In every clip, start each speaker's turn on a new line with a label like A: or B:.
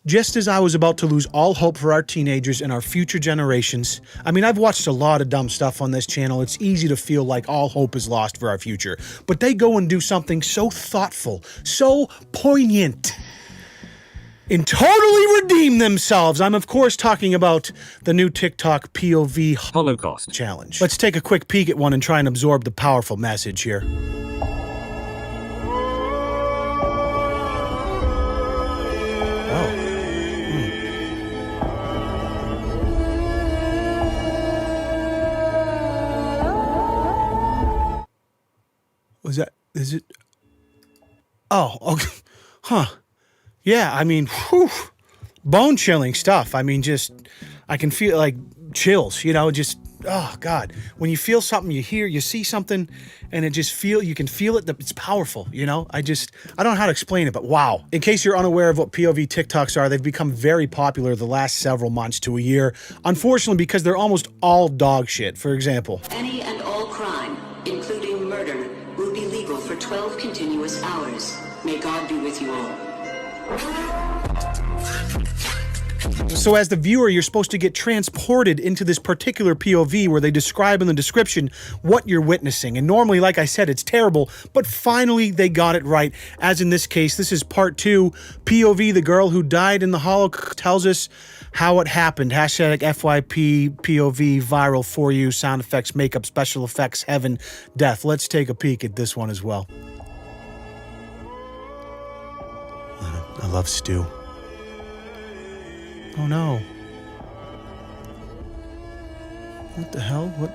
A: Just as I was about to lose all hope for our teenagers and our future generations, I mean, I've watched a lot of dumb stuff on this channel. It's easy to feel like all hope is lost for our future. But they go and do something so thoughtful, so poignant, and totally redeem themselves. I'm, of course, talking about the new TikTok POV
B: Holocaust
A: challenge. Let's take a quick peek at one and try and absorb the powerful message here. Is it? Oh, okay. Huh. Yeah, I mean, whew, bone-chilling stuff. I mean, just, I can feel, like, chills, you know, just, oh, God. When you feel something, you hear, you see something, and it just you can feel it, it's powerful, you know? I don't know how to explain it, but wow. In case you're unaware of what POV TikToks are, they've become very popular the last several months to a year, unfortunately because they're almost all dog shit. For example,
C: any and all crime, including murder, will be legal for 12 continuous hours. May God be with you all.
A: So as the viewer, you're supposed to get transported into this particular POV where they describe in the description what you're witnessing. And normally, like I said, it's terrible, but finally they got it right. As in this case, this is part 2, POV, the girl who died in the Holocaust, tells us how it happened. Hashtag FYP, POV, viral for you, sound effects, makeup, special effects, heaven, death. Let's take a peek at this one as well. I love stew. Oh no. What the hell? What?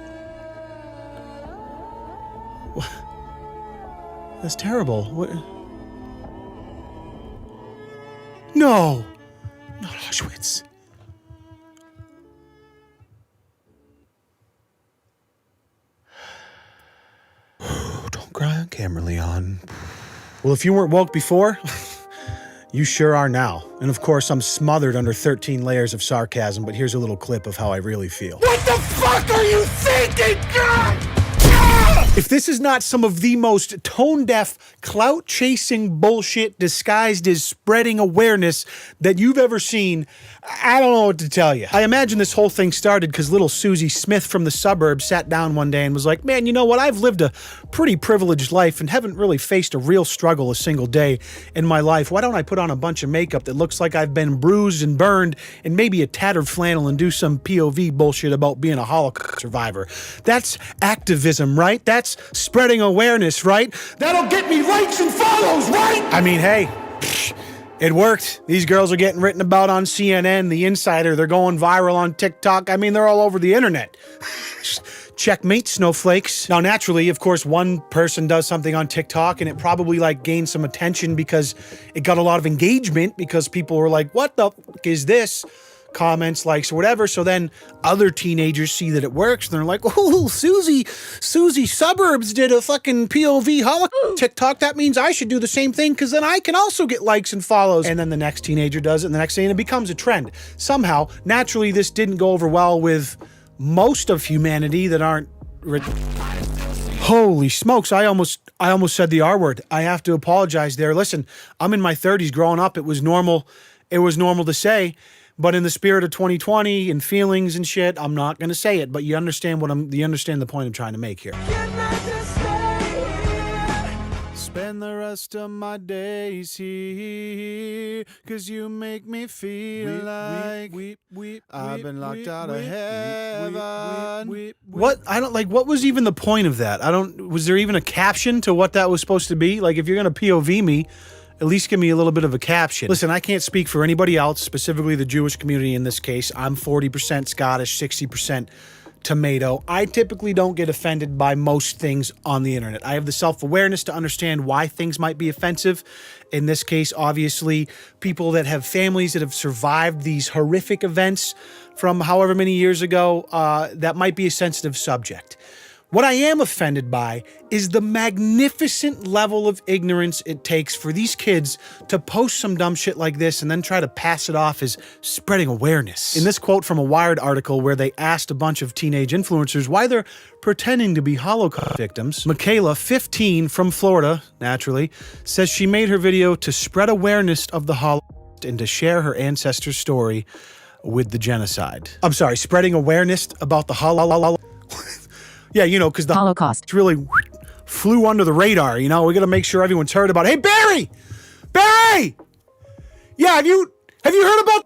A: That's terrible. What? No! Not Auschwitz. Don't cry on camera, Leon. Well, if you weren't woke before, you sure are now. And of course, I'm smothered under 13 layers of sarcasm, but here's a little clip of how I really feel. What the fuck are you thinking, God? If this is not some of the most tone-deaf, clout-chasing bullshit disguised as spreading awareness that you've ever seen, I don't know what to tell you. I imagine this whole thing started because little Susie Smith from the suburbs sat down one day and was like, man, you know what? I've lived a pretty privileged life and haven't really faced a real struggle a single day in my life. Why don't I put on a bunch of makeup that looks like I've been bruised and burned and maybe a tattered flannel and do some POV bullshit about being a Holocaust survivor? That's activism, right? That's spreading awareness, right? That'll get me likes and follows, right? I mean, hey, it worked. These girls are getting written about on CNN, The Insider. They're going viral on TikTok. I mean, they're all over the internet. Checkmate, snowflakes. Now, naturally, of course, one person does something on TikTok and it probably like gained some attention because it got a lot of engagement because people were like, what the fuck is this? Comments, likes, or whatever. So then other teenagers see that it works and they're like, oh, Susie Suburbs did a fucking POV Holocaust TikTok. That means I should do the same thing because then I can also get likes and follows. And then the next teenager does it and the next thing, and it becomes a trend. Somehow, naturally, this didn't go over well with most of humanity that aren't Holy smokes, I almost said the R word. I have to apologize there. Listen, I'm in my 30s. Growing up, it was normal to say. But in the spirit of 2020 and feelings and shit, I'm not gonna say it. But you understand you understand the point I'm trying to make here. Spend the rest of my days here, 'cause you make me feel like I've been locked out of heaven. What? What was even the point of that? Was there even a caption to what that was supposed to be? Like, if you're gonna POV me, at least give me a little bit of a caption. Listen, I can't speak for anybody else, specifically the Jewish community in this case. I'm 40% Scottish, 60% tomato. I typically don't get offended by most things on the internet. I have the self-awareness to understand why things might be offensive. In this case, obviously, people that have families that have survived these horrific events from however many years ago, that might be a sensitive subject. What I am offended by is the magnificent level of ignorance it takes for these kids to post some dumb shit like this and then try to pass it off as spreading awareness. In this quote from a Wired article where they asked a bunch of teenage influencers why they're pretending to be Holocaust victims, Michaela, 15, from Florida, naturally, says she made her video to spread awareness of the Holocaust. and to share her ancestor's story with the genocide. I'm sorry, spreading awareness about the Holocaust. Yeah, you know, because the
B: Holocaust
A: really flew under the radar, you know? We got to make sure everyone's heard about it. Hey, Barry! Barry! Yeah, have you heard about...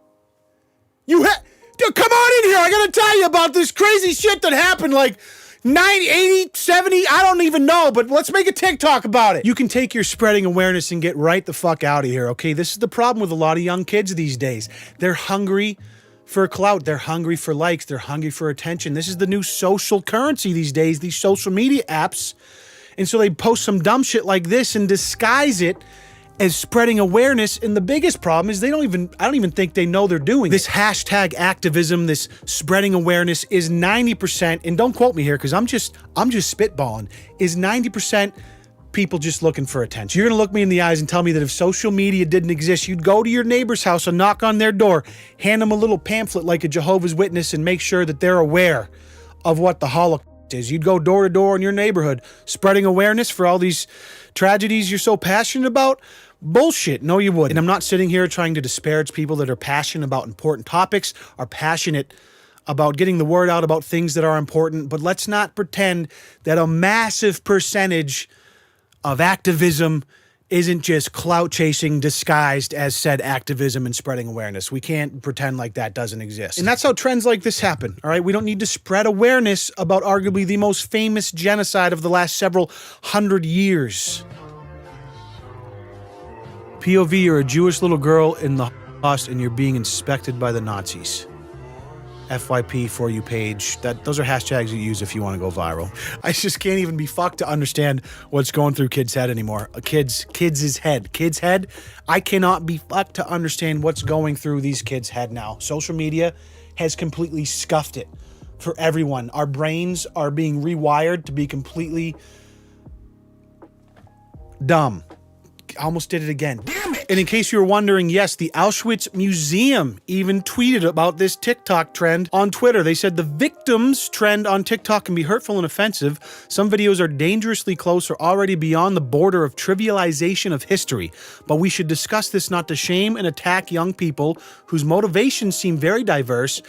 A: Dude, come on in here. I got to tell you about this crazy shit that happened like 80, 70, I don't even know, but let's make a TikTok about it. You can take your spreading awareness and get right the fuck out of here, okay? This is the problem with a lot of young kids these days. They're hungry for clout. They're hungry for likes. They're hungry for attention. This is the new social currency these days, these social media apps. And so they post some dumb shit like this and disguise it as spreading awareness. And the biggest problem is I don't even think they know they're doing this. Hashtag activism, this spreading awareness is 90%, and don't quote me here because I'm just spitballing, is 90% people just looking for attention. You're gonna look me in the eyes and tell me that if social media didn't exist, you'd go to your neighbor's house and knock on their door, hand them a little pamphlet like a Jehovah's Witness and make sure that they're aware of what the Holocaust is. You'd go door to door in your neighborhood spreading awareness for all these tragedies you're so passionate about. Bullshit. No, you wouldn't. And I'm not sitting here trying to disparage people that are passionate about important topics, are passionate about getting the word out about things that are important, but let's not pretend that a massive percentage of activism isn't just clout chasing disguised as said activism and spreading awareness. We can't pretend like that doesn't exist. And that's how trends like this happen, all right? We don't need to spread awareness about arguably the most famous genocide of the last several hundred years. POV, you're a Jewish little girl in the Holocaust and you're being inspected by the Nazis. FYP for you page. Those are hashtags you use if you want to go viral. I just can't even be fucked to understand what's going through kids' head anymore. Kids' head. I cannot be fucked to understand what's going through these kids' head now. Social media has completely scuffed it for everyone. Our brains are being rewired to be completely dumb. I almost did it again. Damn it! And in case you were wondering, yes, the Auschwitz Museum even tweeted about this TikTok trend on Twitter. They said the victims trend on TikTok can be hurtful and offensive. Some videos are dangerously close or already beyond the border of trivialization of history. But we should discuss this not to shame and attack young people whose motivations seem very diverse.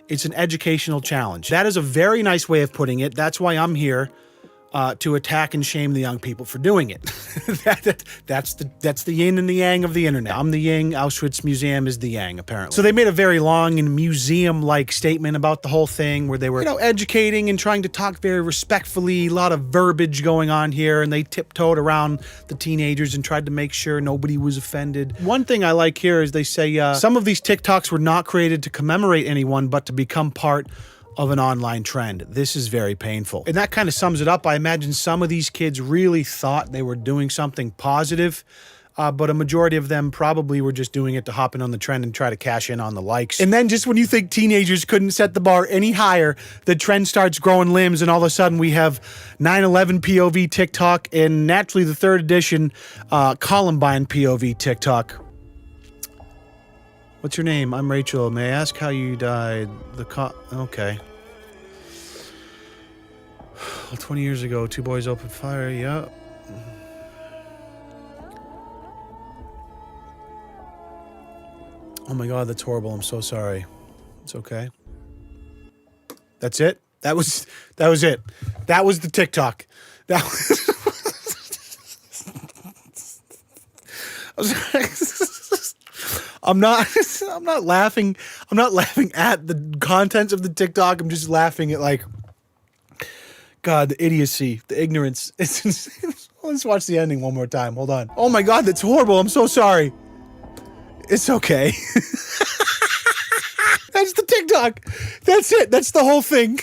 A: It's an educational challenge. That is a very nice way of putting it. That's why I'm here. To attack and shame the young people for doing it. That's the yin and the yang of the internet. I'm the yin, Auschwitz Museum is the yang, apparently. So they made a very long and museum-like statement about the whole thing where they were, educating and trying to talk very respectfully, a lot of verbiage going on here, and they tiptoed around the teenagers and tried to make sure nobody was offended. One thing I like here is they say some of these TikToks were not created to commemorate anyone, but to become part of an online trend. This is very painful. And that kind of sums it up. I imagine some of these kids really thought they were doing something positive, but a majority of them probably were just doing it to hop in on the trend and try to cash in on the likes. And then just when you think teenagers couldn't set the bar any higher, the trend starts growing limbs and all of a sudden we have 9/11 POV TikTok and naturally the third edition Columbine POV TikTok. What's your name? I'm Rachel. May I ask how you died? Okay. Well, 20 years ago, 2 boys opened fire. Yeah. Oh my God, that's horrible. I'm so sorry. It's okay. That's it? That was it. That was the TikTok. That was I'm not laughing. I'm not laughing at the contents of the TikTok. I'm just laughing at God, the idiocy, the ignorance. It's insane. Let's watch the ending one more time. Hold on. Oh my God, that's horrible. I'm so sorry. It's okay. That's the TikTok. That's it. That's the whole thing.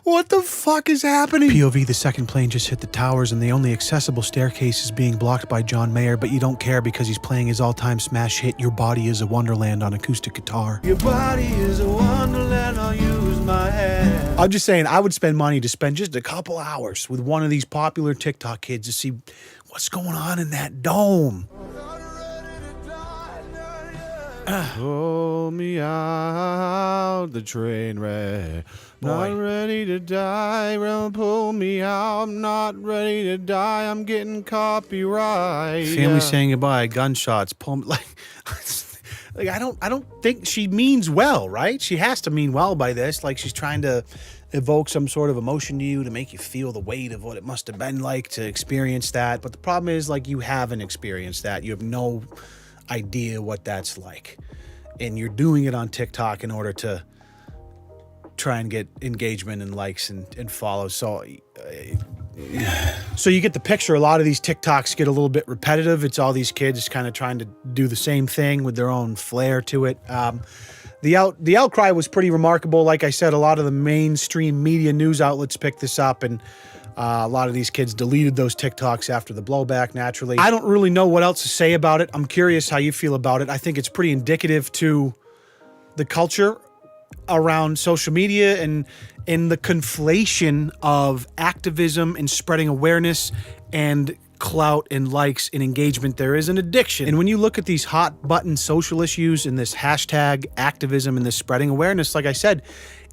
A: What the fuck is happening? POV, the second plane just hit the towers and the only accessible staircase is being blocked by John Mayer, but you don't care because he's playing his all-time smash hit, Your Body is a Wonderland on acoustic guitar. Your body is a wonderland, I'll use my hand. I'm just saying, I would spend money to spend just a couple hours with one of these popular TikTok kids to see what's going on in that dome. Pull me out the train wreck. Not ready to die. Pull me out. I'm not ready to die. I'm getting copyright. Family saying goodbye. Gunshots. Pull me like I don't think she means well, right? She has to mean well by this. Like she's trying to evoke some sort of emotion to you to make you feel the weight of what it must have been like to experience that. But the problem is, like, you haven't experienced that. You have no idea what that's like. And you're doing it on TikTok in order to try and get engagement and likes and follows. So you get the picture. A lot of these TikToks get a little bit repetitive. It's all these kids kind of trying to do the same thing with their own flair to it. The outcry was pretty remarkable. Like I said, a lot of the mainstream media news outlets picked this up, and a lot of these kids deleted those TikToks after the blowback, naturally. I don't really know what else to say about it. I'm curious how you feel about it. I think it's pretty indicative to the culture around social media and in the conflation of activism and spreading awareness and clout and likes and engagement. There is an addiction. And when you look at these hot button social issues and this hashtag activism and this spreading awareness, like I said,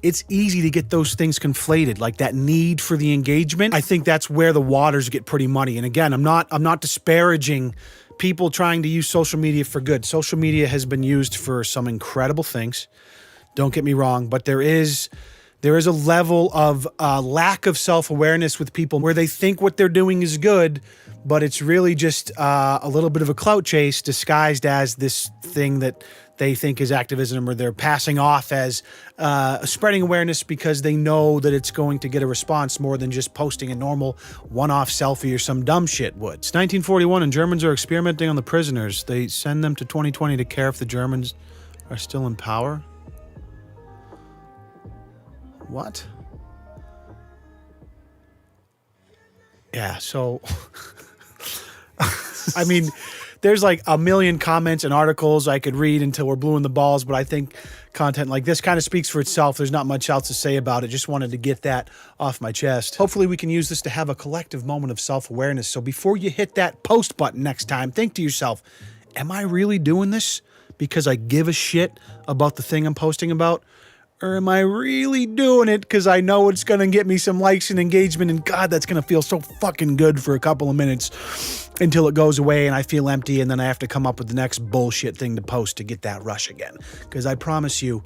A: it's easy to get those things conflated, like that need for the engagement. I think that's where the waters get pretty muddy. And again, I'm not disparaging people trying to use social media for good. Social media has been used for some incredible things. Don't get me wrong, but there is a level of lack of self-awareness with people where they think what they're doing is good, but it's really just a little bit of a clout chase disguised as this thing that they think is activism, or they're passing off as spreading awareness because they know that it's going to get a response more than just posting a normal one-off selfie or some dumb shit would. It's 1941 and Germans are experimenting on the prisoners. They send them to 2020 to care if the Germans are still in power. What? Yeah, so I mean, there's like a million comments and articles I could read until we're blue in the balls, but I think content like this kind of speaks for itself. There's not much else to say about it. Just wanted to get that off my chest. Hopefully we can use this to have a collective moment of self-awareness. So before you hit that post button next time, think to yourself, am I really doing this because I give a shit about the thing I'm posting about? Or am I really doing it because I know it's going to get me some likes and engagement, and God, that's going to feel so fucking good for a couple of minutes until it goes away and I feel empty, and then I have to come up with the next bullshit thing to post to get that rush again. Because I promise you,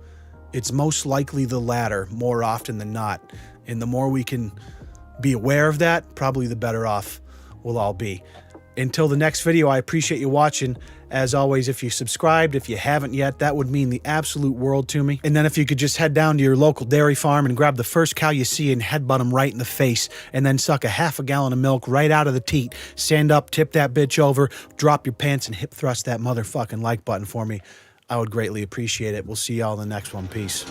A: it's most likely the latter more often than not. And the more we can be aware of that, probably the better off we'll all be. Until the next video, I appreciate you watching. As always, if you subscribed, if you haven't yet, that would mean the absolute world to me. And then if you could just head down to your local dairy farm and grab the first cow you see and headbutt them right in the face, and then suck a half a gallon of milk right out of the teat. Stand up, tip that bitch over, drop your pants, and hip thrust that motherfucking like button for me. I would greatly appreciate it. We'll see y'all in the next one. Peace.